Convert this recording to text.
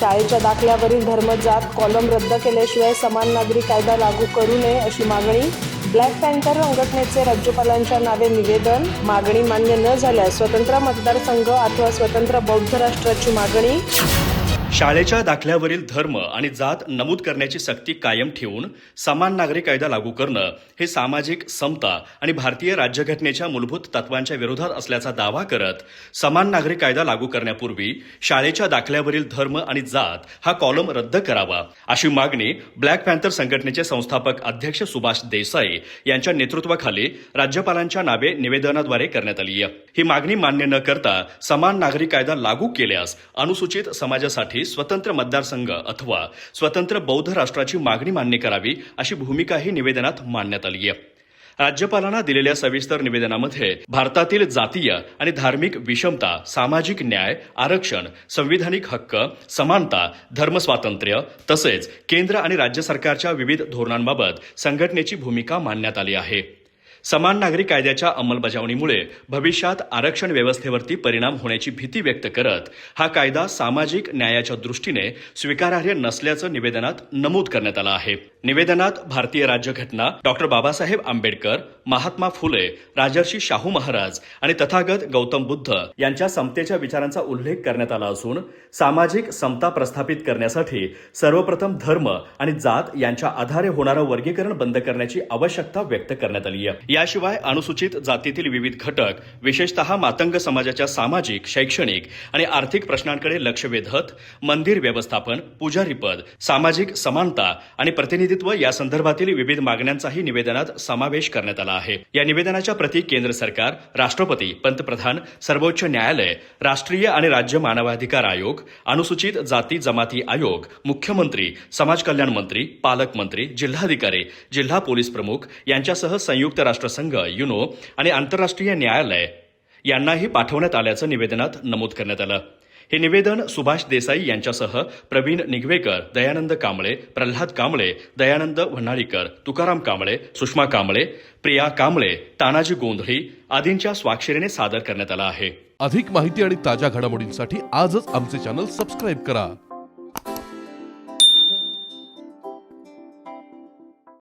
शाळेच्या दाखल्यावरील धर्म जात कॉलम रद्द केल्याशिवाय समान नागरी कायदा लागू करू नये अशी मागणी. ब्लॅक पॅन्थर संघटनेचे राज्यपालांच्या नावे निवेदन. मागणी मान्य न झाल्यास स्वतंत्र मतदारसंघ अथवा स्वतंत्र बौद्ध राष्ट्राची मागणी. शाळेच्या दाखल्यावरील धर्म आणि जात नमूद करण्याची सक्ती कायम ठेवून समान नागरी कायदा लागू करणं हे सामाजिक समता आणि भारतीय राज्यघटनेच्या मूलभूत तत्वांच्या विरोधात असल्याचा दावा करत समान नागरी कायदा लागू करण्यापूर्वी शाळेच्या दाखल्यावरील धर्म आणि जात हा कॉलम रद्द करावा अशी मागणी ब्लॅक पॅन्थर संघटनेचे संस्थापक अध्यक्ष सुभाष देसाई यांच्या नेतृत्वाखाली राज्यपालांच्या नावे निवेदनाद्वारे करण्यात आली आहे. ही मागणी मान्य न करता समान नागरी कायदा लागू केल्यास अनुसूचित समाजासाठी स्वतंत्र मतदारसंघ अथवा स्वतंत्र बौद्ध राष्ट्राची मागणी मान्य करावी अशी भूमिकाही निवेदनात मांडण्यात आली आहे. राज्यपालांना दिलेल्या सविस्तर निवेदनामध्ये भारतातील जातीय आणि धार्मिक विषमता, सामाजिक न्याय, आरक्षण, संविधानिक हक्क, समानता, धर्मस्वातंत्र्य तसेच केंद्र आणि राज्य सरकारच्या विविध धोरणांबाबत संघटनेची भूमिका मांडण्यात आली आहे. समान नागरी कायद्याच्या अंमलबजावणीमुळे भविष्यात आरक्षण व्यवस्थेवरती परिणाम होण्याची भीती व्यक्त करत हा कायदा सामाजिक न्यायाच्या दृष्टीने स्वीकारार्ह नसल्याचं निवेदनात नमूद करण्यात आलं आहे. निवेदनात भारतीय राज्यघटना, डॉक्टर बाबासाहेब आंबेडकर, महात्मा फुले, राजर्षी शाहू महाराज आणि तथागत गौतम बुद्ध यांच्या समतेच्या विचारांचा उल्लेख करण्यात आला असून सामाजिक समता प्रस्थापित करण्यासाठी सर्वप्रथम धर्म आणि जात यांच्या आधारे होणारं वर्गीकरण बंद करण्याची आवश्यकता व्यक्त करण्यात आली आहे. याशिवाय अनुसूचित जातीतील विविध घटक, विशेषतः मातंग समाजाच्या सामाजिक, शैक्षणिक आणि आर्थिक प्रश्नांकडे लक्ष वेधत मंदिर व्यवस्थापन, पुजारीपद, सामाजिक समानता आणि प्रतिनिधित्व या संदर्भातील विविध मागण्यांचाही निवेदनात समावेश करण्यात आला आहे. या निवेदनाच्या प्रती केंद्र सरकार, राष्ट्रपती, पंतप्रधान, सर्वोच्च न्यायालय, राष्ट्रीय आणि राज्य मानवाधिकार आयोग, अनुसूचित जाती जमाती आयोग, मुख्यमंत्री, समाज कल्याण मंत्री, पालकमंत्री, जिल्हाधिकारी, जिल्हा पोलीस प्रमुख यांच्यासह संयुक्त राष्ट्रसंघ, युनो आणि आंतरराष्ट्रीय न्यायालय यांनाही पाठवण्यात आल्याचं निवेदनात नमूद करण्यात आलं. हे निवेदन सुभाष देसाई यांच्यासह प्रवीण निगवेकर, दयानंद कांबळे, प्रल्हाद कांबळे, दयानंद व्हन्नाळीकर, तुकाराम कांबळे, सुषमा कांबळे, प्रिया कांबळे, तानाजी गोंधळी आदींच्या स्वाक्षरीने सादर करण्यात आला आहे. अधिक माहिती आणि ताज्या घडामोडींसाठी आजच आमचे चॅनल सबस्क्राईब करा.